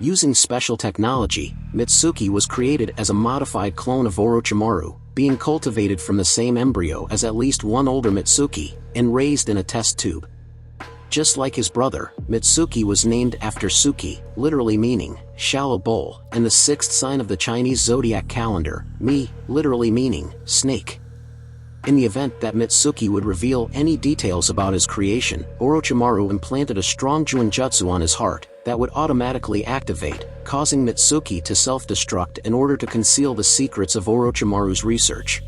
Using special technology, Mitsuki was created as a modified clone of Orochimaru, being cultivated from the same embryo as at least one older Mitsuki, and raised in a test tube. Just like his brother, Mitsuki was named after Suki, literally meaning shallow bowl, and the sixth sign of the Chinese zodiac calendar, Mi, literally meaning snake. In the event that Mitsuki would reveal any details about his creation, Orochimaru implanted a strong Jujutsu on his heart that would automatically activate, causing Mitsuki to self-destruct in order to conceal the secrets of Orochimaru's research.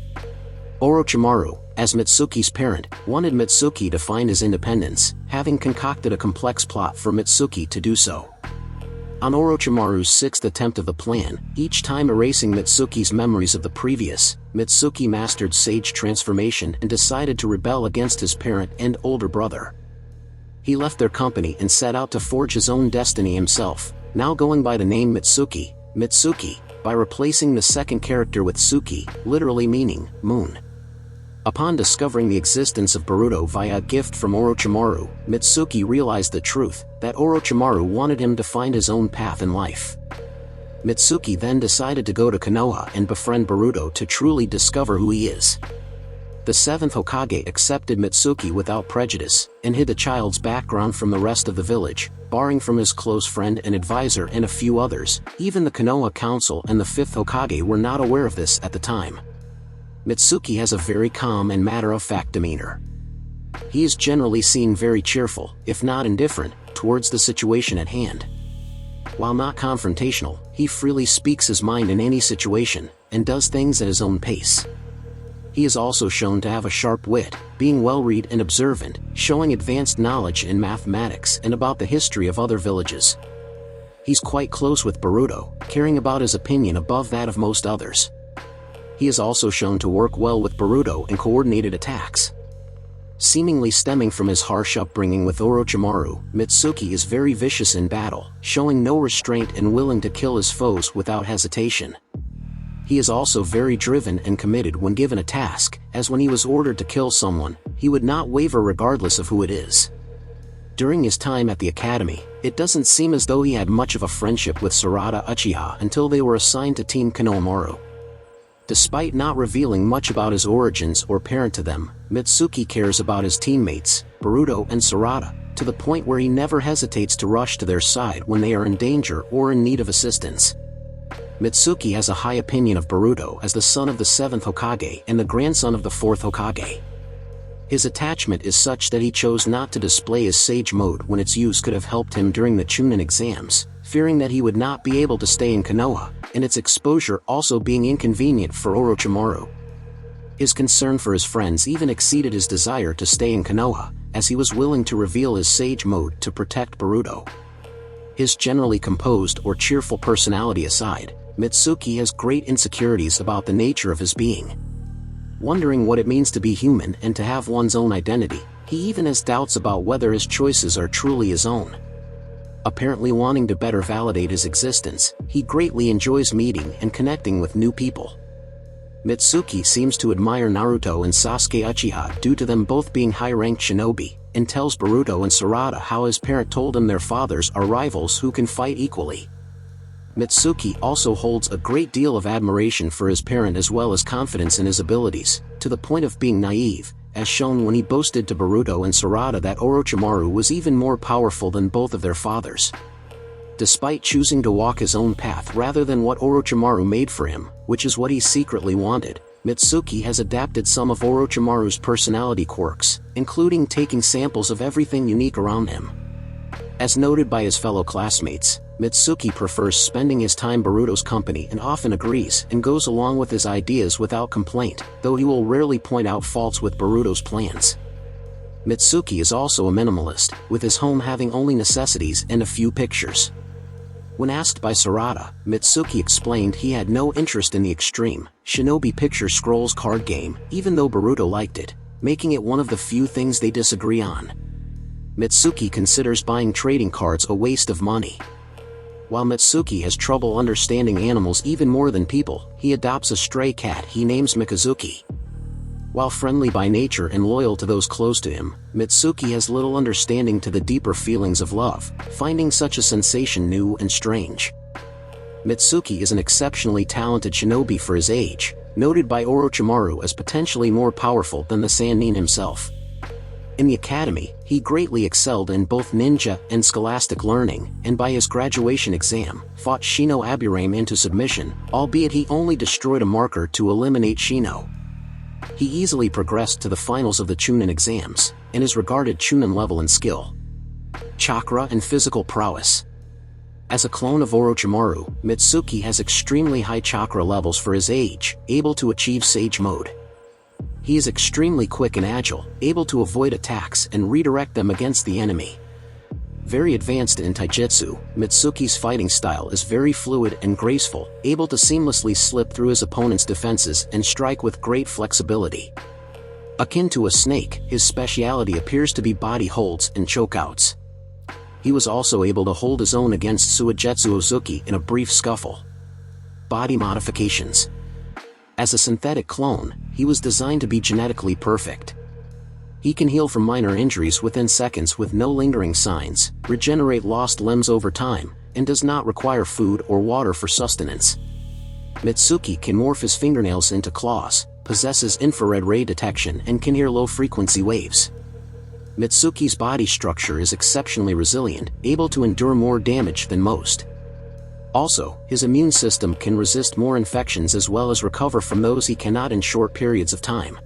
Orochimaru, as Mitsuki's parent, wanted Mitsuki to find his independence, having concocted a complex plot for Mitsuki to do so. On Orochimaru's sixth attempt of the plan, each time erasing Mitsuki's memories of the previous, Mitsuki mastered sage transformation and decided to rebel against his parent and older brother. He left their company and set out to forge his own destiny himself, now going by the name Mitsuki, by replacing the second character with Suki, literally meaning moon. Upon discovering the existence of Boruto via a gift from Orochimaru, Mitsuki realized the truth, that Orochimaru wanted him to find his own path in life. Mitsuki then decided to go to Konoha and befriend Boruto to truly discover who he is. The seventh Hokage accepted Mitsuki without prejudice, and hid the child's background from the rest of the village, barring from his close friend and advisor and a few others. Even the Konoha Council and the fifth Hokage were not aware of this at the time. Mitsuki has a very calm and matter-of-fact demeanor. He is generally seen very cheerful, if not indifferent, towards the situation at hand. While not confrontational, he freely speaks his mind in any situation, and does things at his own pace. He is also shown to have a sharp wit, being well-read and observant, showing advanced knowledge in mathematics and about the history of other villages. He's quite close with Boruto, caring about his opinion above that of most others. He is also shown to work well with Boruto in coordinated attacks. Seemingly stemming from his harsh upbringing with Orochimaru, Mitsuki is very vicious in battle, showing no restraint and willing to kill his foes without hesitation. He is also very driven and committed when given a task, as when he was ordered to kill someone, he would not waver regardless of who it is. During his time at the academy, it doesn't seem as though he had much of a friendship with Sarada Uchiha until they were assigned to Team Konohamaru. Despite not revealing much about his origins or parent to them, Mitsuki cares about his teammates, Boruto and Sarada, to the point where he never hesitates to rush to their side when they are in danger or in need of assistance. Mitsuki has a high opinion of Boruto as the son of the seventh Hokage and the grandson of the fourth Hokage. His attachment is such that he chose not to display his sage mode when its use could have helped him during the Chunin exams, fearing that he would not be able to stay in Konoha, and its exposure also being inconvenient for Orochimaru. His concern for his friends even exceeded his desire to stay in Konoha, as he was willing to reveal his sage mode to protect Boruto. His generally composed or cheerful personality aside, Mitsuki has great insecurities about the nature of his being. Wondering what it means to be human and to have one's own identity, he even has doubts about whether his choices are truly his own. Apparently wanting to better validate his existence, he greatly enjoys meeting and connecting with new people. Mitsuki seems to admire Naruto and Sasuke Uchiha due to them both being high-ranked shinobi, and tells Boruto and Sarada how his parent told him their fathers are rivals who can fight equally. Mitsuki also holds a great deal of admiration for his parent as well as confidence in his abilities, to the point of being naive, as shown when he boasted to Boruto and Sarada that Orochimaru was even more powerful than both of their fathers. Despite choosing to walk his own path rather than what Orochimaru made for him, which is what he secretly wanted, Mitsuki has adapted some of Orochimaru's personality quirks, including taking samples of everything unique around him. As noted by his fellow classmates, Mitsuki prefers spending his time Boruto's company and often agrees and goes along with his ideas without complaint, though he will rarely point out faults with Boruto's plans. Mitsuki is also a minimalist, with his home having only necessities and a few pictures. When asked by Sarada, Mitsuki explained he had no interest in the extreme Shinobi Picture Scrolls card game, even though Boruto liked it, making it one of the few things they disagree on. Mitsuki considers buying trading cards a waste of money. While Mitsuki has trouble understanding animals even more than people, he adopts a stray cat he names Mikazuki. While friendly by nature and loyal to those close to him, Mitsuki has little understanding to the deeper feelings of love, finding such a sensation new and strange. Mitsuki is an exceptionally talented shinobi for his age, noted by Orochimaru as potentially more powerful than the Sannin himself. In the academy, he greatly excelled in both ninja and scholastic learning, and by his graduation exam, fought Shino Aburame into submission, albeit he only destroyed a marker to eliminate Shino. He easily progressed to the finals of the Chunin exams, and is regarded Chunin level in skill, chakra and physical prowess. As a clone of Orochimaru, Mitsuki has extremely high chakra levels for his age, able to achieve Sage Mode. He is extremely quick and agile, able to avoid attacks and redirect them against the enemy. Very advanced in taijutsu, Mitsuki's fighting style is very fluid and graceful, able to seamlessly slip through his opponent's defenses and strike with great flexibility. Akin to a snake, his speciality appears to be body holds and chokeouts. He was also able to hold his own against Suigetsu Ozuki in a brief scuffle. Body modifications. As a synthetic clone, he was designed to be genetically perfect. He can heal from minor injuries within seconds with no lingering signs, regenerate lost limbs over time, and does not require food or water for sustenance. Mitsuki can morph his fingernails into claws, possesses infrared ray detection and can hear low-frequency waves. Mitsuki's body structure is exceptionally resilient, able to endure more damage than most. Also, his immune system can resist more infections as well as recover from those he cannot in short periods of time.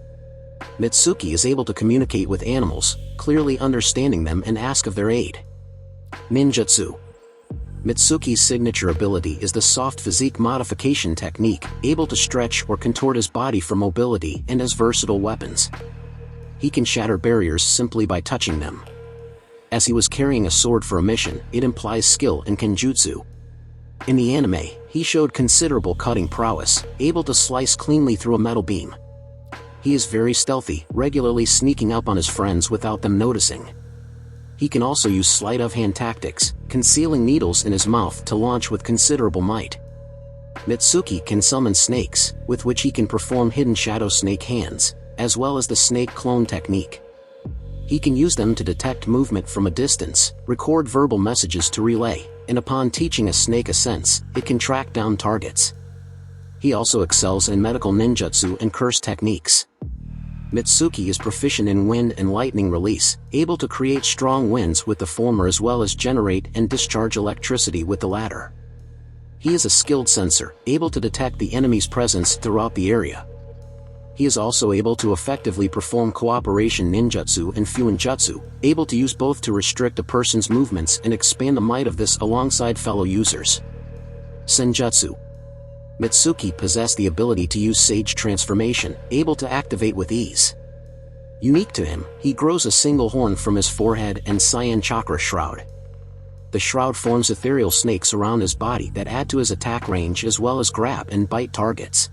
Mitsuki is able to communicate with animals, clearly understanding them and ask of their aid. Ninjutsu. Mitsuki's signature ability is the soft physique modification technique, able to stretch or contort his body for mobility and as versatile weapons. He can shatter barriers simply by touching them. As he was carrying a sword for a mission, it implies skill in kenjutsu. In the anime, he showed considerable cutting prowess, able to slice cleanly through a metal beam. He is very stealthy, regularly sneaking up on his friends without them noticing. He can also use sleight of hand tactics, concealing needles in his mouth to launch with considerable might. Mitsuki can summon snakes, with which he can perform hidden shadow snake hands, as well as the snake clone technique. He can use them to detect movement from a distance, record verbal messages to relay, and upon teaching a snake a sense, it can track down targets. He also excels in medical ninjutsu and curse techniques. Mitsuki is proficient in wind and lightning release, able to create strong winds with the former as well as generate and discharge electricity with the latter. He is a skilled sensor, able to detect the enemy's presence throughout the area. He is also able to effectively perform cooperation ninjutsu and fuinjutsu, able to use both to restrict a person's movements and expand the might of this alongside fellow users. Senjutsu. Mitsuki possessed the ability to use Sage Transformation, able to activate with ease. Unique to him, he grows a single horn from his forehead and Cyan Chakra Shroud. The shroud forms ethereal snakes around his body that add to his attack range as well as grab and bite targets.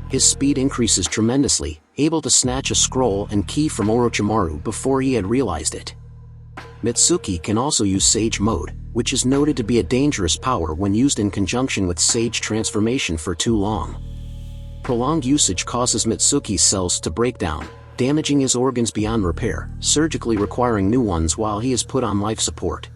His speed increases tremendously, able to snatch a scroll and key from Orochimaru before he had realized it. Mitsuki can also use Sage Mode, which is noted to be a dangerous power when used in conjunction with Sage Transformation for too long. Prolonged usage causes Mitsuki's cells to break down, damaging his organs beyond repair, surgically requiring new ones while he is put on life support.